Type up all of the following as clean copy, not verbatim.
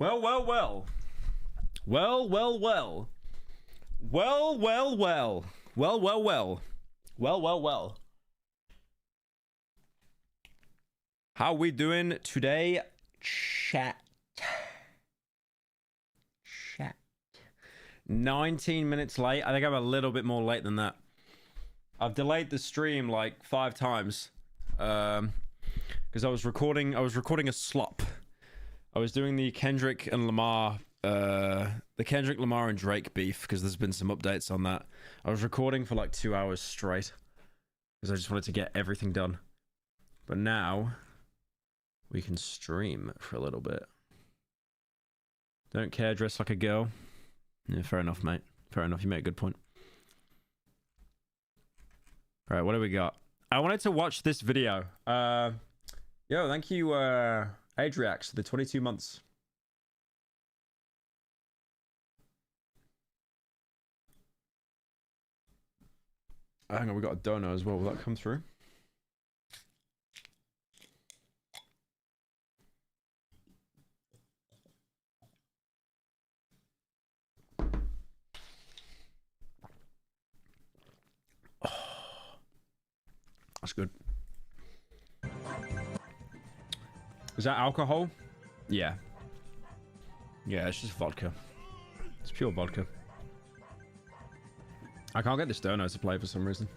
Well, well, well. Well, well, well. Well, well, well. Well, well, well. Well, well, well. How we doing today, chat? 19 minutes late. I think I'm a little bit more late than that. I've delayed the stream like 5 times. Because I was recording a slop. I was doing the Kendrick and Lamar, the Kendrick Lamar and Drake beef, because there's been some updates on that. I was recording for like 2 hours straight because I just wanted to get everything done. But now we can stream for a little bit. Don't care, dress like a girl. Yeah, fair enough, mate. Fair enough. You make a good point. All right, what do we got? I wanted to watch this video. Yo, thank you, Adriax, for the 22 months. Hang on, we got a dono as well. Will that come through? That's good. Is that alcohol? Yeah. Yeah, it's just vodka. It's pure vodka. I can't get this dono to play for some reason.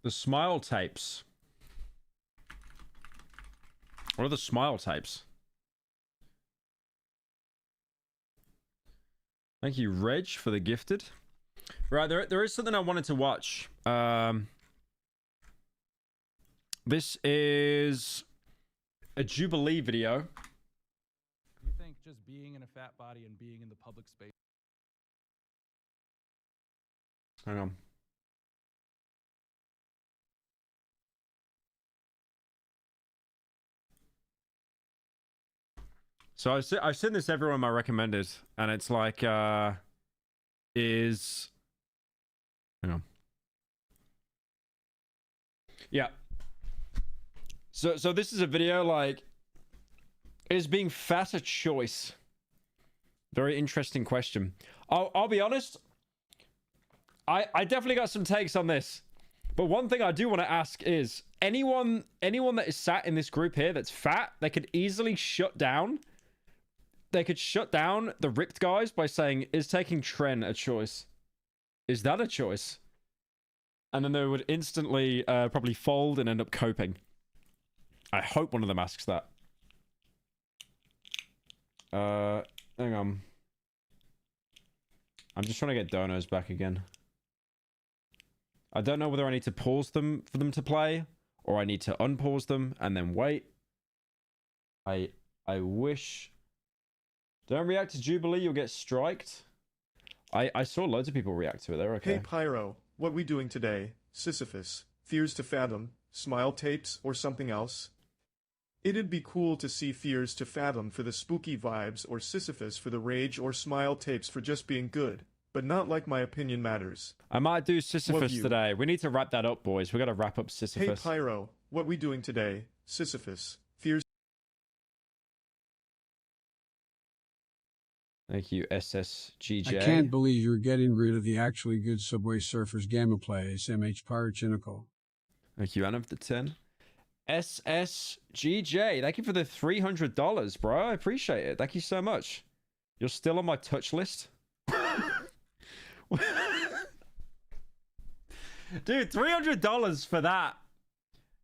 The smile tapes. What are the smile tapes? Thank you, Reg, for the gifted. Right, there is something I wanted to watch. This is a Jubilee video. You think just being in a fat body and being in the public space... Hang on. So I've seen this everyone I recommended, and it's like, hang on. Yeah. So this is a video, like, is being fat a choice? Very interesting question. I'll be honest. I definitely got some takes on this. But one thing I do want to ask is, anyone that is sat in this group here that's fat, they could easily shut down. They could shut down the ripped guys by saying, is taking Tren a choice? Is that a choice? And then they would instantly probably fold and end up coping. I hope one of them asks that. Hang on. I'm just trying to get donos back again. I don't know whether I need to pause them for them to play, or I need to unpause them and then wait. I wish... Don't react to Jubilee, you'll get striked. I saw loads of people react to it. They're okay. Hey Pyro, what we doing today? Sisyphus, Fears to Fathom, Smile Tapes, or something else? It'd be cool to see Fears to Fathom for the spooky vibes, or Sisyphus for the rage, or Smile Tapes for just being good. But not like my opinion matters. I might do Sisyphus today. We need to wrap that up, boys. We got to wrap up Sisyphus. Hey Pyro, what we doing today? Sisyphus, Fears. Thank you, SSGJ. I can't believe you're getting rid of the actually good Subway Surfers gamma plays, MH Pyrochinical. Thank you, Anna, for the 10. SSGJ, thank you for the $300, bro. I appreciate it. Thank you so much. You're still on my touch list. Dude, $300 for that.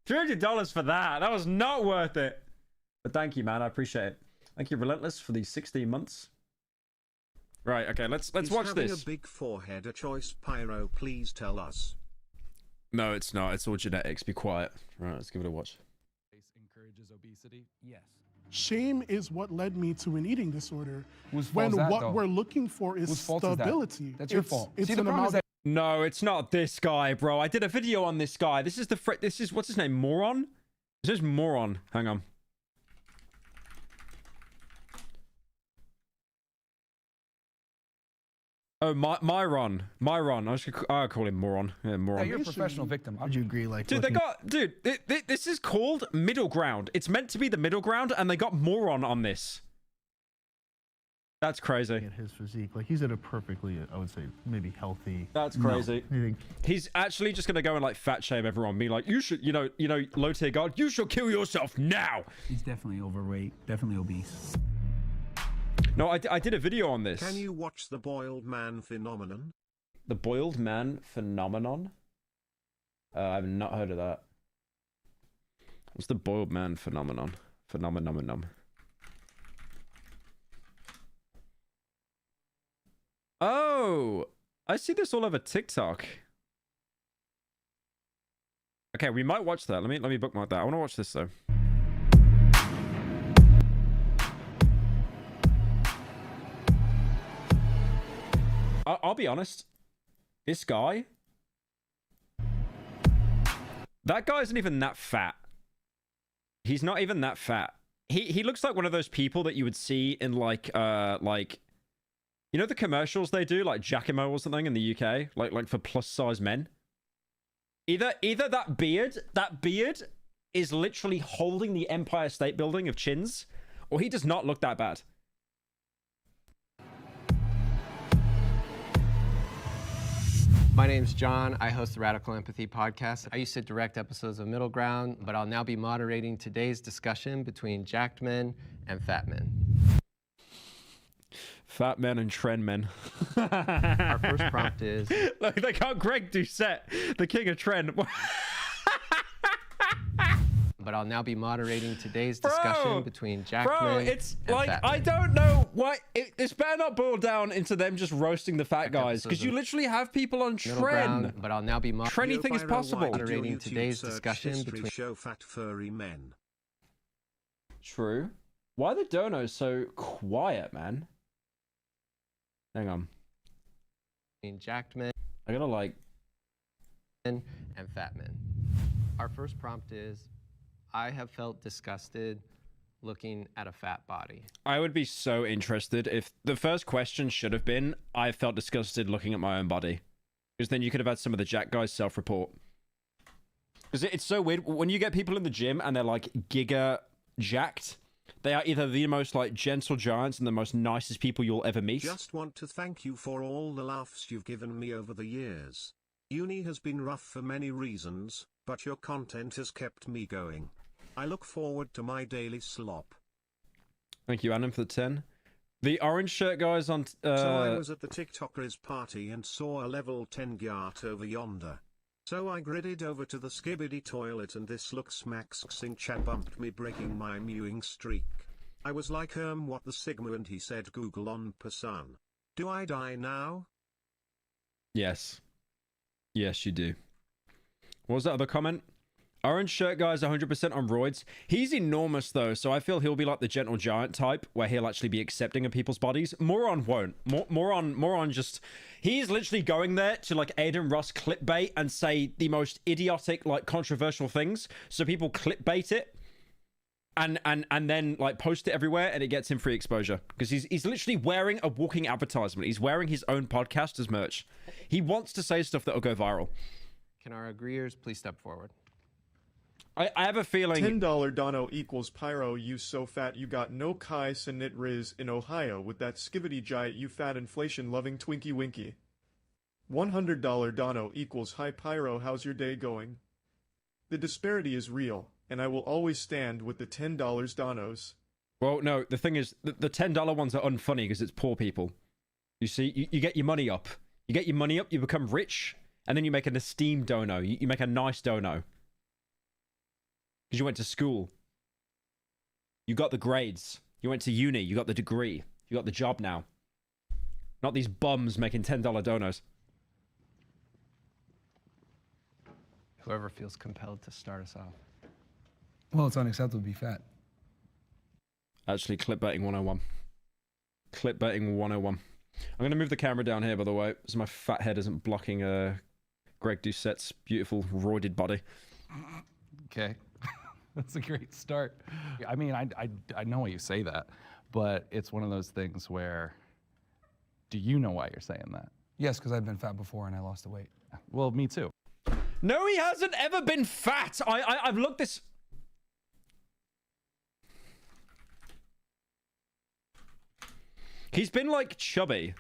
$300 for that. That was not worth it. But thank you, man. I appreciate it. Thank you, Relentless, for the 16 months. Right, okay, let's watch this. Is having a big forehead a choice, Pyro? Please tell us. No, it's not. It's all genetics. Be quiet. Right, let's give it a watch. Encourages obesity? Yes. Shame is what led me to an eating disorder. Whose fault When is that, what though? we're looking for is Whose fault is that? stability. That's your fault. It's See, the an problem is that No, it's not this guy, bro. I did a video on this guy. This is what's his name? Moron? This is moron. Hang on. Oh, Myron. I'll call him moron. Yeah, moron. Yeah, you're a professional victim. Would you agree? Like, Dude, this is called middle ground. It's meant to be the middle ground, and they got moron on this. That's crazy. At his physique, like he's at a perfectly, I would say, maybe healthy. That's crazy. No. He's actually just gonna go and like fat shame everyone, be like, you should, you know, low tier god, you should kill yourself now. He's definitely overweight, definitely obese. No, I did a video on this. Can you watch the boiled man phenomenon? The boiled man phenomenon? I've not heard of that. What's the boiled man phenomenon? Phenomenon. Oh, I see this all over TikTok. Okay, we might watch that. Let me bookmark that. I want to watch this though. I'll be honest. This guy, that guy isn't even that fat. He's not even that fat. He looks like one of those people that you would see in like you know the commercials they do, like Giacomo or something in the UK, like for plus size men. Either that beard is literally holding the Empire State Building of chins, or he does not look that bad. My name's John. I host the Radical Empathy podcast. I used to direct episodes of Middle Ground, but I'll now be moderating today's discussion between jacked men and fat men. Fat men and trend men. Our first prompt is... Look, they got Greg Doucette, the king of trend. But I'll now be moderating today's discussion between jacked men it's and like, fat I men. don't know why. This better not boil down into them just roasting the fat guys, because you literally have people on Middle trend. Ground, but I'll now be Anything is possible. moderating today's discussion between... show fat furry men. True. Why are the donos so quiet, man? Hang on. jacked men I gotta like... and fat men. Our first prompt is, I have felt disgusted looking at a fat body. I would be so interested if the first question should have been, I felt disgusted looking at my own body. Because then you could have had some of the jack guys self-report. Because it's so weird. When you get people in the gym and they're like giga jacked, they are either the most like gentle giants and the most nicest people you'll ever meet. Just want to thank you for all the laughs you've given me over the years. Uni has been rough for many reasons, but your content has kept me going. I look forward to my daily slop. Thank you, Adam, for the 10. The orange shirt guys on... So I was at the TikTokers party and saw a level 10 gyart over yonder. So I gridded over to the skibbity toilet and this looks maxing chat bumped me, breaking my mewing streak. I was like what the Sigma, and he said Google on person. Do I die now? Yes. Yes, you do. What was that other comment? Orange shirt guy's 100% on roids. He's enormous though, so I feel he'll be like the gentle giant type, where he'll actually be accepting of people's bodies. Moron won't. Moron just... He's literally going there to like Aiden Russ clickbait and say the most idiotic, like controversial things, so people clickbait it, and then like post it everywhere, and it gets him free exposure. Because he's literally wearing a walking advertisement. He's wearing his own podcast as merch. He wants to say stuff that'll go viral. Can our agreeers please step forward? I have a feeling... $10 Dono equals Pyro, you so fat you got no Kai Sanit Riz in Ohio with that skivity giant, you fat inflation loving Twinkie Winky. $100 Dono equals hi Pyro, how's your day going? The disparity is real, and I will always stand with the $10 Donos. Well, no, the thing is, the $10 ones are unfunny because it's poor people. You see, you get your money up. You get your money up, you become rich, and then you make an esteemed dono. You make a nice dono. Because you went to school. You got the grades. You went to uni. You got the degree. You got the job now. Not these bums making $10 donos. Whoever feels compelled to start us off. Well, it's unacceptable to be fat. Actually, clipbaiting 101. Clipbaiting 101. I'm going to move the camera down here, by the way, so my fat head isn't blocking Greg Doucette's beautiful roided body. Okay. That's a great start. I mean, I know why you say that, but it's one of those things where, do you know why you're saying that? Yes, because I've been fat before and I lost the weight. Well, me too. No, he hasn't ever been fat. I've looked this. He's been like chubby.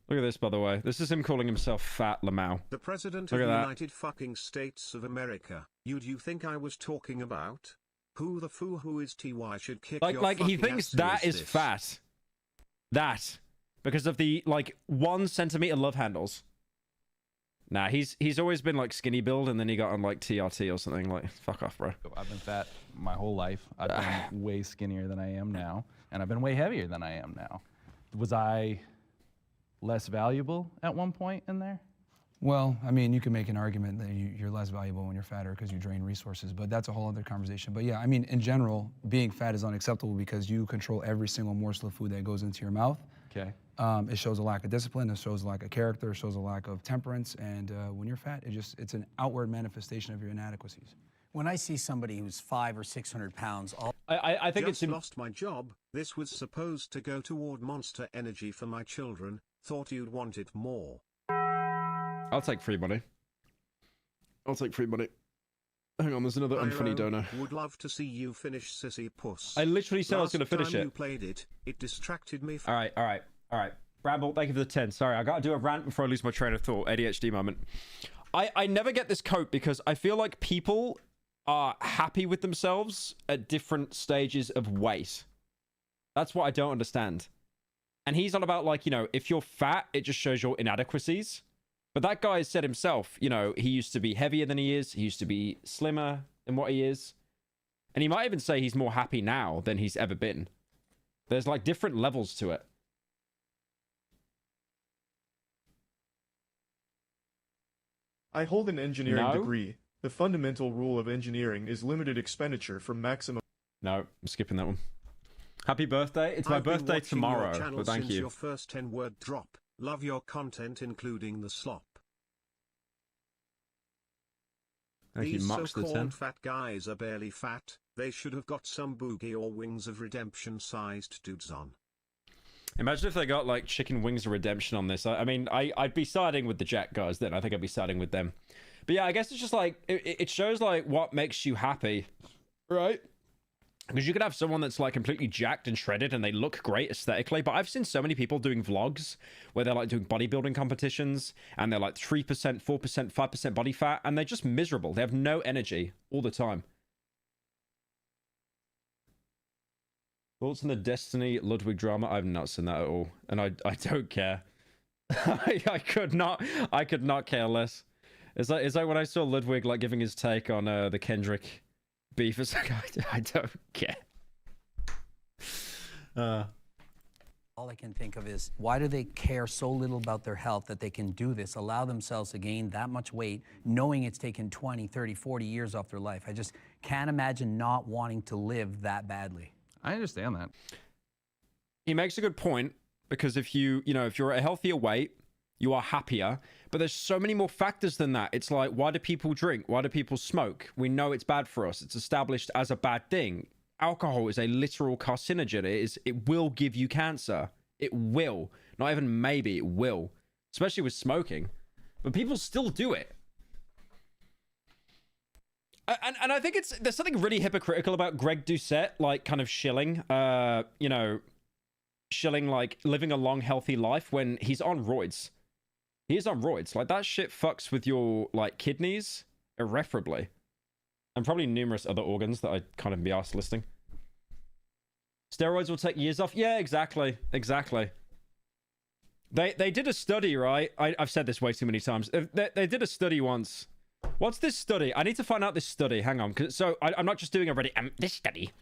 Look at this, by the way. This is him calling himself Fat Lamau. The President Look of at the that. United fucking States of America. You think I was talking about? Who the foo who is TY should kick your Like he fucking thinks ass, that who is this? fat. That. Because of the, like, 1 centimeter love handles. Nah, he's always been, like, skinny build, and then he got on, like, TRT or something. Like, fuck off, bro. I've been fat my whole life. I've been way skinnier than I am now, and I've been way heavier than I am now. Was I less valuable at one point in there? Well, I mean, you can make an argument that you're less valuable when you're fatter because you drain resources, but that's a whole other conversation. But yeah, I mean, in general, being fat is unacceptable because you control every single morsel of food that goes into your mouth. Okay. It shows a lack of discipline, it shows a lack of character, it shows a lack of temperance, and when you're fat, it's an outward manifestation of your inadequacies. When I see somebody who's 500 or 600 pounds, I think Just it's... lost my job. This was supposed to go toward Monster Energy for my children. Thought you'd want it more. I'll take free money. I'll take free money. Hang on, there's another unfunny donor. Would love to see you finish Sissy Puss. I literally said I was going to finish time it. You played it. It distracted me. All right. Bramble, thank you for the 10. Sorry, I got to do a rant before I lose my train of thought. ADHD moment. I never get this coat because I feel like people are happy with themselves at different stages of weight. That's what I don't understand. And he's on about, like, you know, if you're fat, it just shows your inadequacies. But that guy said himself, you know, he used to be heavier than he is. He used to be slimmer than what he is. And he might even say he's more happy now than he's ever been. There's, like, different levels to it. I hold an engineering No? degree. The fundamental rule of engineering is limited expenditure from maximum. No, I'm skipping that one. Happy birthday. It's my I've been birthday watching your tomorrow, channel but thank since you. your first 10-word drop. Love your content, including the slop. Thank you, These Mux the 10. so-called fat guys are barely fat. They should have got some boogie or Wings of Redemption-sized dudes on. Imagine if they got, like, chicken wings of redemption on this. I mean, I'd be siding with the Jack guys then. I think I'd be siding with them. But yeah, I guess it's just like, it shows, like, what makes you happy, right? Because you could have someone that's, like, completely jacked and shredded and they look great aesthetically, but I've seen so many people doing vlogs where they're, like, doing bodybuilding competitions and they're, like, 3%, 4%, 5% body fat, and they're just miserable. They have no energy all the time. Thoughts on the Destiny Ludwig drama? I've not seen that at all, and I don't care. I could not care less. It's like when I saw Ludwig, like, giving his take on the Kendrick beef. It's like, I don't care. all I can think of is, why do they care so little about their health that they can do this, allow themselves to gain that much weight, knowing it's taken 20, 30, 40 years off their life? I just can't imagine not wanting to live that badly. I understand that. He makes a good point, because if you're at a healthier weight, you are happier, but there's so many more factors than that. It's like, why do people drink? Why do people smoke? We know it's bad for us. It's established as a bad thing. Alcohol is a literal carcinogen. It will give you cancer. It will. Not even maybe, it will. Especially with smoking. But people still do it. And I think there's something really hypocritical about Greg Doucette, like, kind of shilling, shilling, like, living a long, healthy life when he's on roids. He is on roids. Like, that shit fucks with your, like, kidneys irreparably. And probably numerous other organs that I can't even be arsed listing. Steroids will take years off. Yeah, exactly. Exactly. They did a study, right? I've said this way too many times. They did a study once. What's this study? I need to find out this study. Hang on. So I'm not just doing already. This study.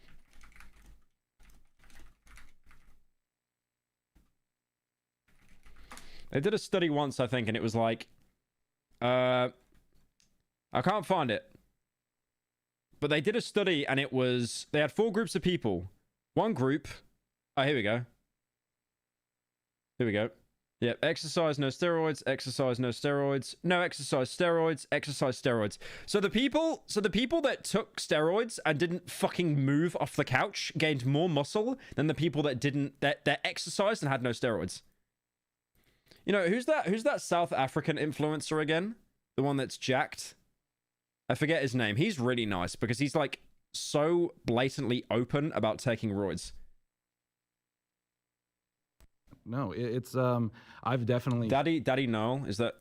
They did a study once, I think, and it was like, I can't find it. But they did a study, and it was, they had 4 groups of people. One group, oh, here we go. Here we go. Yeah, exercise, no steroids, exercise, no steroids, no exercise, steroids, exercise, steroids. So the people that took steroids and didn't fucking move off the couch gained more muscle than the people that didn't, that exercised and had no steroids. You know, who's that South African influencer again? The one that's jacked? I forget his name. He's really nice because he's like so blatantly open about taking roids. No, it's I've definitely Daddy Noel, is that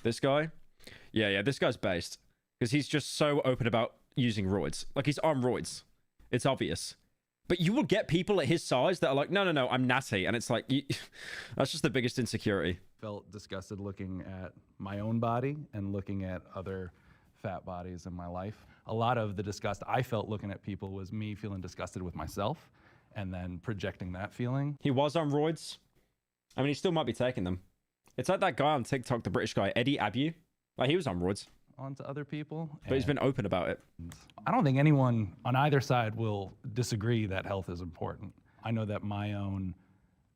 this guy? Yeah, this guy's based because he's just so open about using roids. Like he's on roids. It's obvious. But you will get people at his size that are like, no, I'm natty, and it's like that's just the biggest insecurity. Felt disgusted looking at my own body and looking at other fat bodies in my life. A lot of the disgust I felt looking at people was me feeling disgusted with myself and then projecting that feeling. He was on roids. I mean, he still might be taking them. It's like that guy on TikTok, the British guy, Eddie Abu. Like, he was on roids. Onto other people. But he's been open about it. I don't think anyone on either side will disagree that health is important. I know that my own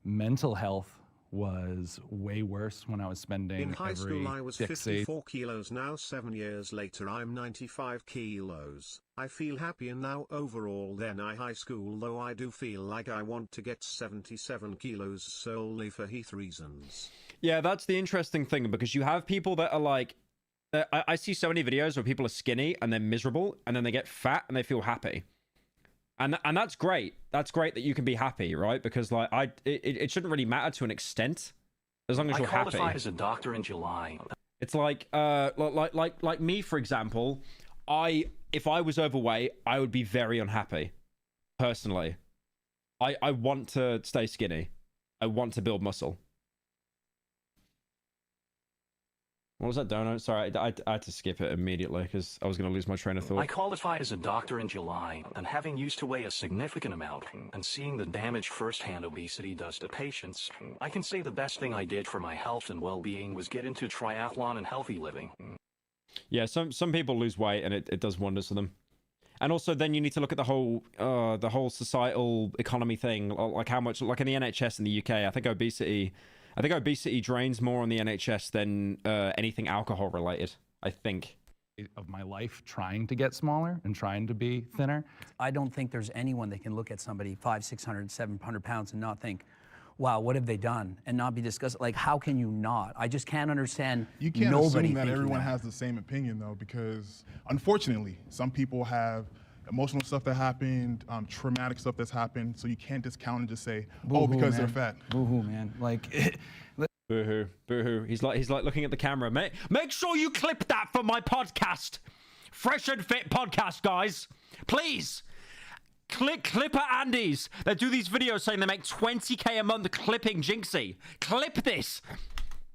mental health was way worse when I was spending in high school I was 54 8 kilos. Now 7 years later I'm 95 kilos. I feel happier now overall than I high school, though I do feel like I want to get 77 kilos solely for health reasons. Yeah, that's the interesting thing, because you have people that are like, I see so many videos where people are skinny and they're miserable and then they get fat and they feel happy. And that's great. That's great that you can be happy, right? Because like it shouldn't really matter to an extent, as long as you're happy. I qualified as a doctor in July. It's like me, for example. If I was overweight, I would be very unhappy. Personally, I want to stay skinny. I want to build muscle. What was that donut? Sorry, I had to skip it immediately because I was going to lose my train of thought. I qualified as a doctor in July, and having used to weigh a significant amount, and seeing the damage firsthand obesity does to patients, I can say the best thing I did for my health and well-being was get into triathlon and healthy living. Yeah, some people lose weight and it does wonders for them. And also then you need to look at the whole societal economy thing, like how much, like in the NHS in the UK, I think obesity drains more on the NHS than anything alcohol related, I think. Of my life trying to get smaller and trying to be thinner. I don't think there's anyone that can look at somebody 500, 600, 700 pounds and not think, wow, what have they done? And not be disgusted. Like, how can you not? I just can't understand. You can't assume that everyone has the same opinion, though, because unfortunately, some people have emotional stuff that happened, traumatic stuff that's happened, so you can't discount and just say, oh, because they're fat. Boo-hoo, man. Like, boo-hoo, boo-hoo. He's like looking at the camera. Make sure you clip that for my podcast. Fresh and Fit podcast, guys. Please. Clipper Andes. They do these videos saying they make 20K a month clipping Jinxie. Clip this.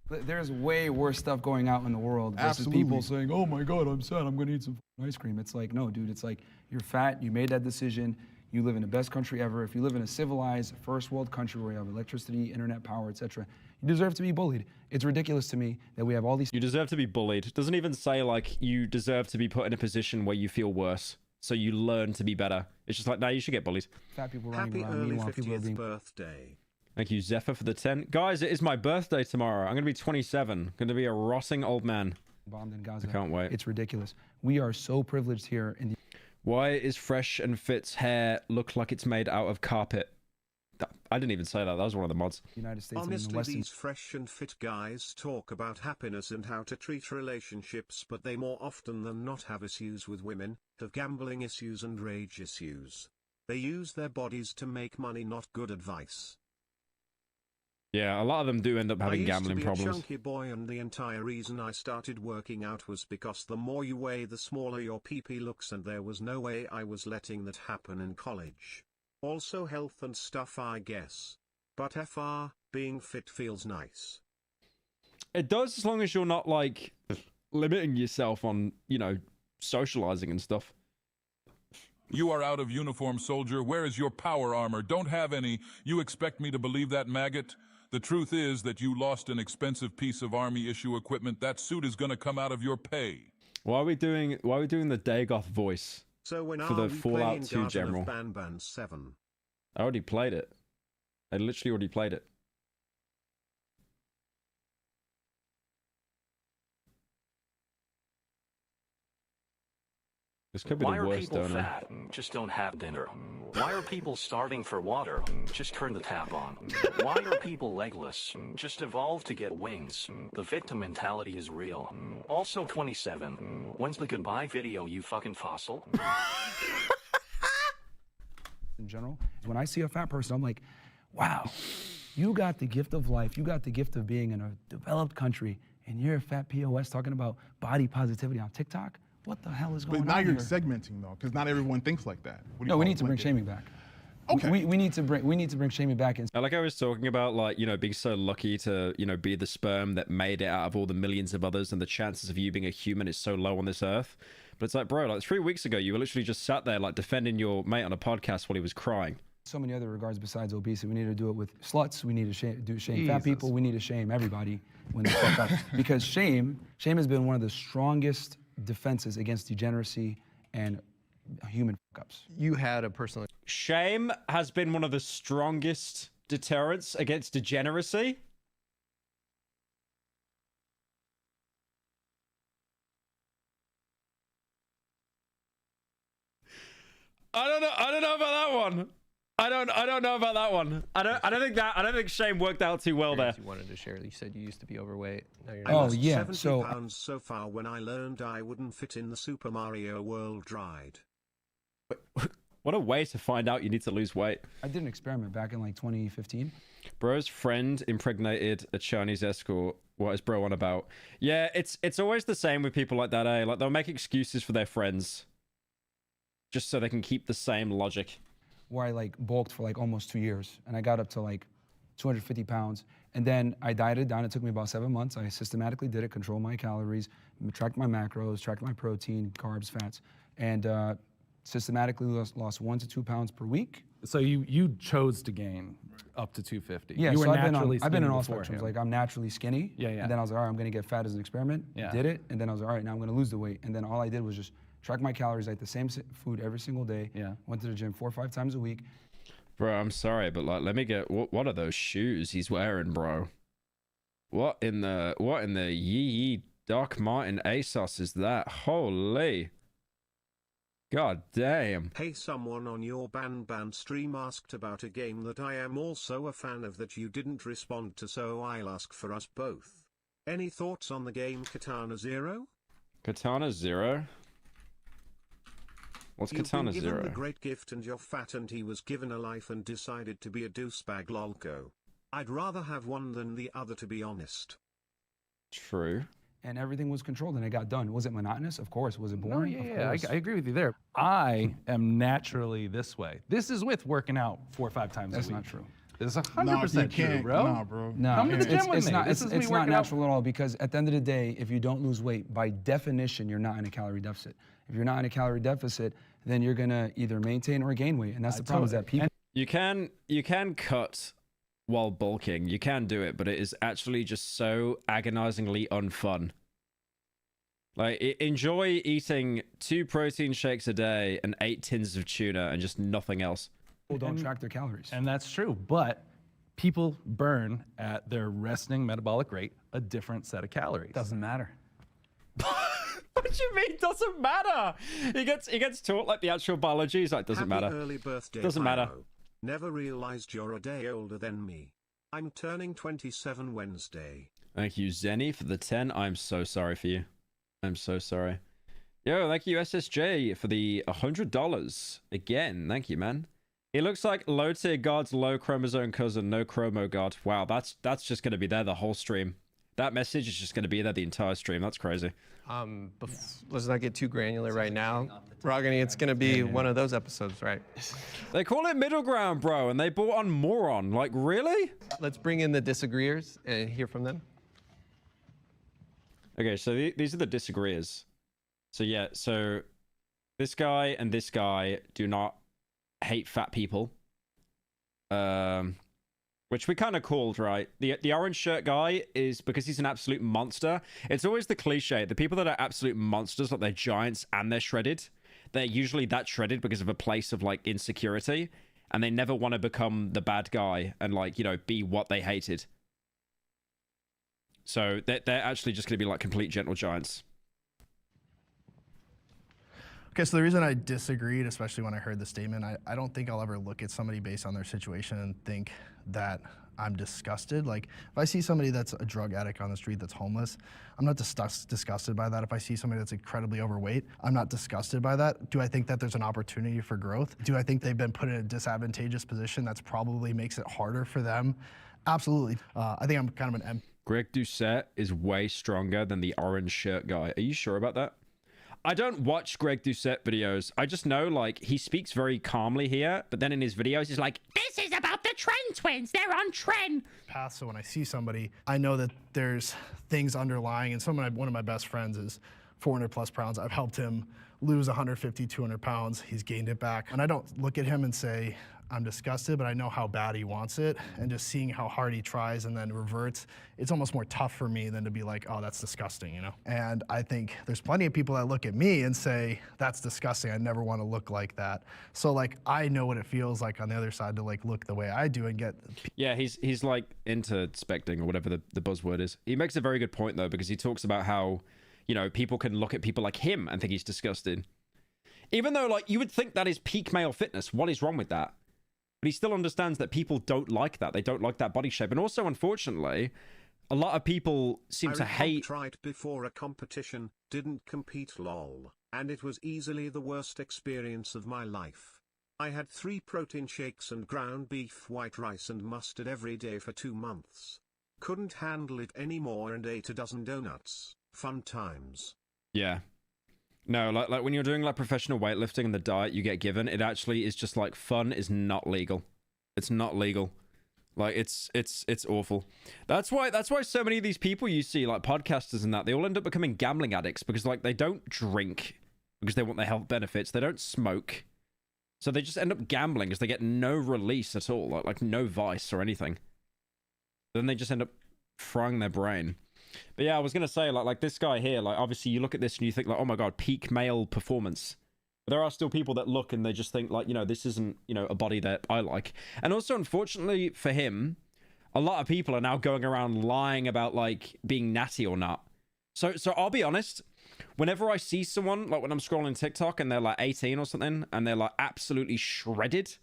There's way worse stuff going out in the world versus people saying, oh my God, I'm sad, I'm gonna eat some ice cream. It's like, no, dude, it's like, you're fat, you made that decision, you live in the best country ever. If you live in a civilized first world country where you have electricity, internet power, etc., you deserve to be bullied. It's ridiculous to me that we have all these... You deserve to be bullied. It doesn't even say like you deserve to be put in a position where you feel worse, so you learn to be better. It's just like, no, you should get bullied. Fat people running Happy around, early meanwhile people are 50th being... birthday. Thank you, Zephyr, for the 10. Guys, it is my birthday tomorrow. I'm going to be 27. Going to be a rotting old man. Bombed in Gaza. I can't wait. It's ridiculous. We are so privileged here in the... Why is Fresh and Fit's hair look like it's made out of carpet? I didn't even say that. That was one of the mods. United States Honestly, and the Western... these Fresh and Fit guys talk about happiness and how to treat relationships, but they more often than not have issues with women, have gambling issues and rage issues. They use their bodies to make money, not good advice. Yeah, a lot of them do end up having gambling problems. I used to be a chunky boy, and the entire reason I started working out was because the more you weigh, the smaller your PP looks, and there was no way I was letting that happen in college. Also health and stuff, I guess. But FR, being fit feels nice. It does, as long as you're not, like, limiting yourself on, you know, socializing and stuff. You are out of uniform, soldier. Where is your power armor? Don't have any. You expect me to believe that, maggot? The truth is that you lost an expensive piece of army issue equipment. That suit is going to come out of your pay. Why are we doing the Dagoth voice? So when for the Fallout 2 general? Ban 7? I already played it. I literally already played it. This could be Why the are worst people donor. fat? Just don't have dinner. Why are people starving for water? Just turn the tap on. Why are people legless? Just evolve to get wings. The victim mentality is real. Also 27. When's the goodbye video, you fucking fossil? In general, when I see a fat person, I'm like, wow, you got the gift of life. You got the gift of being in a developed country, and you're a fat POS talking about body positivity on TikTok? What the hell is going on But now you're here? segmenting though, because not everyone thinks like that. What do you No, we call need it? to bring Blended? shaming back. Okay. We need to bring shaming back. And Like I was talking about, like, you know, being so lucky to, you know, be the sperm that made it out of all the millions of others, and the chances of you being a human is so low on this earth. But it's like, bro, like 3 weeks ago, you were literally just sat there, like, defending your mate on a podcast while he was crying. so many other regards besides obesity. We need to do it with sluts. We need to shame fat people. We need to shame everybody when they fuck up. Because shame has been one of the strongest defenses against degeneracy and human fuck-ups. You had a personal... Shame has been one of the strongest deterrents against degeneracy. I don't know about that one. I don't know about that one. I don't think shame worked out too well there. You wanted to share. You said you used to be overweight. Now you're I not. lost yeah, 70 so- pounds so far when I learned I wouldn't fit in the Super Mario World ride. What a way to find out you need to lose weight. I did an experiment back in like 2015. Bro's friend impregnated a Chinese escort. What is bro on about? Yeah, it's always the same with people like that, eh? Like, they'll make excuses for their friends just so they can keep the same logic. Where I like bulked for like almost 2 years, and I got up to like 250 pounds, and then I dieted down. It took me about 7 months. I systematically did it, controlled my calories, tracked my macros, tracked my protein, carbs, fats, and systematically lost 1 to 2 pounds per week. So you chose to gain up to 250. Yeah, you so were I've been on skinny all beforehand. spectrums. Like, I'm naturally skinny. Yeah, yeah. And then I was like, all right, I'm gonna get fat as an experiment. Yeah. Did it, and then I was like, all right, now I'm gonna lose the weight. And then all I did was just track my calories, ate the same food every single day. Yeah. Went to the gym 4 or 5 times a week. Bro, I'm sorry, but like, let me get what are those shoes he's wearing, bro? What in the Yee Doc Martin ASOS is that? Holy. God damn. Hey, someone on your Ban stream asked about a game that I am also a fan of that you didn't respond to, so I'll ask for us both. Any thoughts on the game Katana Zero? Katana Zero? What's You've Katana been given Zero? the great gift and you're fat and he was given a life and decided to be a douchebag lolco. I'd rather have one than the other, to be honest. True. And everything was controlled, and it got done. Was it monotonous? Of course. Was it No, boring? yeah, Of course. I agree with you there. I am naturally this way. This is with working out 4 or 5 times That's a week. not true. This is Nah, you 100% true, can't, bro. nah, bro. No, Come to the gym with it's me. not. This is me It's not working out. natural at all, because at the end of the day, if you don't lose weight, by definition, you're not in a calorie deficit. If you're not in a calorie deficit, then you're gonna either maintain or gain weight, and that's the problem. Is that people. You can cut while bulking. You can do it, but it is actually just so agonizingly unfun. Like, enjoy eating 2 protein shakes a day and 8 tins of tuna and just nothing else. People don't track their calories. And that's true, but people burn at their resting metabolic rate a different set of calories. Doesn't matter. What do you mean doesn't matter? He gets taught like the actual biology. He's like, doesn't Happy matter. early birthday, Doesn't matter. Pyro. Never realized you're a day older than me. I'm turning 27 Wednesday. Thank you, Zenny, for the 10. I'm so sorry for you. I'm so sorry. Yo, thank you, SSJ, for the $100. Again, thank you, man. It looks like low tier God's low chromosome cousin, no chromo God. Wow, that's just going to be there the whole stream. That message is just going to be there the entire stream. That's crazy. Let's not get too granular right now. Rogany, it's going to be one of those episodes, right? They call it middle ground, bro, and they bought on moron. Like, really? Let's bring in the disagreeers and hear from them. Okay, so these are the disagreeers. So yeah, so this guy and this guy do not hate fat people. Which we kind of called, right? The orange shirt guy is because he's an absolute monster. It's always the cliche. The people that are absolute monsters, like they're giants and they're shredded, they're usually that shredded because of a place of like insecurity, and they never want to become the bad guy and like, you know, be what they hated. So they're actually just going to be like complete gentle giants. Okay, so the reason I disagreed, especially when I heard the statement, I don't think I'll ever look at somebody based on their situation and think that I'm disgusted. Like, if I see somebody that's a drug addict on the street that's homeless, I'm not disgusted by that. If I see somebody that's incredibly overweight, I'm not disgusted by that. Do I think that there's an opportunity for growth? Do I think they've been put in a disadvantageous position that's probably makes it harder for them? Absolutely. I think I'm kind of an Greg Doucette is way stronger than the orange shirt guy. Are you sure about that? I don't watch Greg Doucette videos. I just know, like, he speaks very calmly here, but then in his videos, he's like, this is about the Tren twins. They're on Tren. Path. So when I see somebody, I know that there's things underlying, and one of my best friends is 400 plus pounds. I've helped him lose 150, 200 pounds. He's gained it back. And I don't look at him and say, I'm disgusted, but I know how bad he wants it. And just seeing how hard he tries and then reverts, it's almost more tough for me than to be like, oh, that's disgusting, you know? And I think there's plenty of people that look at me and say, that's disgusting. I never want to look like that. So like, I know what it feels like on the other side to like look the way I do and get. Yeah, he's like into specting or whatever the buzzword is. He makes a very good point though, because he talks about how, you know, people can look at people like him and think he's disgusting. Even though like you would think that is peak male fitness. What is wrong with that? But he still understands that people don't like that. They don't like that body shape. And also, unfortunately, a lot of people seem to hate... tried before a competition, didn't compete lol, and it was easily the worst experience of my life. I had 3 protein shakes and ground beef, white rice and mustard every day for 2 months. Couldn't handle it anymore and ate a dozen donuts. Fun times. Yeah. No, like when you're doing like professional weightlifting and the diet you get given, it actually is just like fun is not legal. It's not legal. Like it's awful. That's why so many of these people you see, like podcasters and that, they all end up becoming gambling addicts because like they don't drink because they want their health benefits. They don't smoke. So they just end up gambling because they get no release at all, like no vice or anything. Then they just end up frying their brain. But yeah, I was going to say, like this guy here, like, obviously you look at this and you think, like, oh my god, peak male performance. But there are still people that look and they just think, like, you know, this isn't, you know, a body that I like. And also, unfortunately for him, a lot of people are now going around lying about, like, being natty or not. So I'll be honest, whenever I see someone, like when I'm scrolling TikTok and they're, like, 18 or something, and they're, like, absolutely shredded,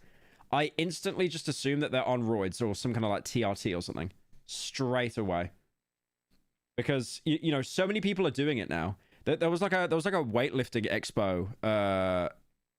I instantly just assume that they're on roids or some kind of, like, TRT or something. Straight away. Because you know, so many people are doing it now. There was like a weightlifting expo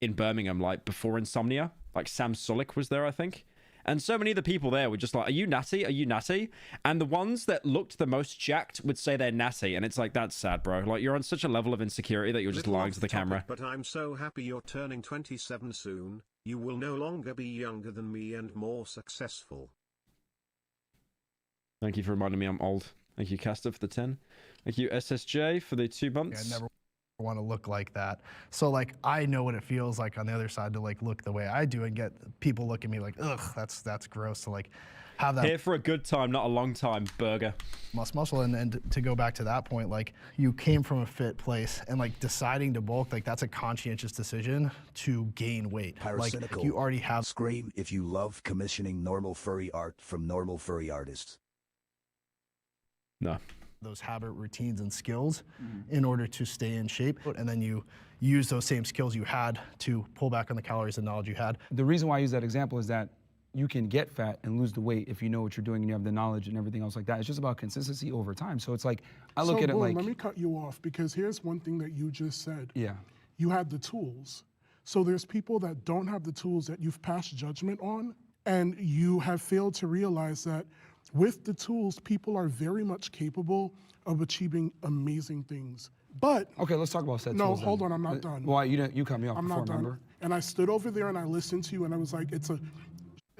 in Birmingham, like before Insomnia. Like Sam Sulek was there, I think. And so many of the people there were just like, "Are you natty? Are you natty?" And the ones that looked the most jacked would say they're natty, and it's like, that's sad, bro. Like you're on such a level of insecurity that you're just lying to the camera. But I'm so happy you're turning 27 soon. You will no longer be younger than me and more successful. Thank you for reminding me I'm old. Thank you, Caster, for the 10. Thank you, SSJ, for the 2 months. I never want to look like that. So, like, I know what it feels like on the other side to, like, look the way I do and get people look at me like, ugh, that's gross. To, like, have that... Here for a good time, not a long time, burger. Muscle. And to go back to that point, like, you came from a fit place and, like, deciding to bulk, like, that's a conscientious decision to gain weight. Like, you already have... Scream if you love commissioning normal furry art from normal furry artists. No. Those habit routines and skills in order to stay in shape. And then you use those same skills you had to pull back on the calories and knowledge you had. The reason why I use that example is that you can get fat and lose the weight if you know what you're doing and you have the knowledge and everything else like that. It's just about consistency over time. So it's like, I look at it like... let me cut you off because here's one thing that you just said. Yeah. You had the tools. So there's people that don't have the tools that you've passed judgment on, and you have failed to realize that with the tools, people are very much capable of achieving amazing things. But okay, let's talk about set no, tools. hold then. on, I'm not done. Why you cut me off I'm before, not done. remember? And I stood over there and I listened to you, and I was like, it's a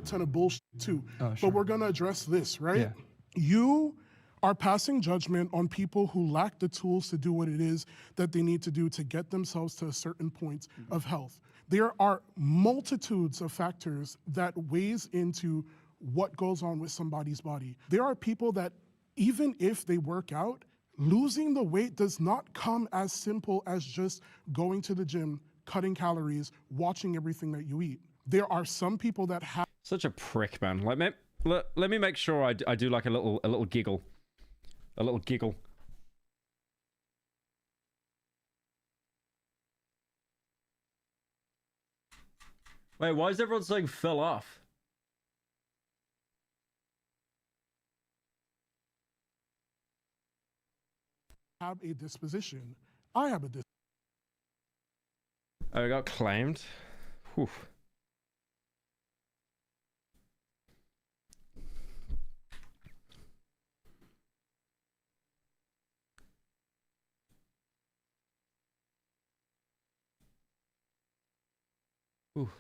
ton of bullshit too. Sure. But we're gonna address this, right? Yeah. You are passing judgment on people who lack the tools to do what it is that they need to do to get themselves to a certain point of health. There are multitudes of factors that weighs into what goes on with somebody's body. There are people that even if they work out, losing the weight does not come as simple as just going to the gym, cutting calories, watching everything that you eat. There are some people that have... Such a prick, man. Like, let me make sure I do like a little giggle. A little giggle. Wait, why is everyone saying fell off? Have a disposition. I have a disposition. Oh, it got claimed. Whew. Ooh.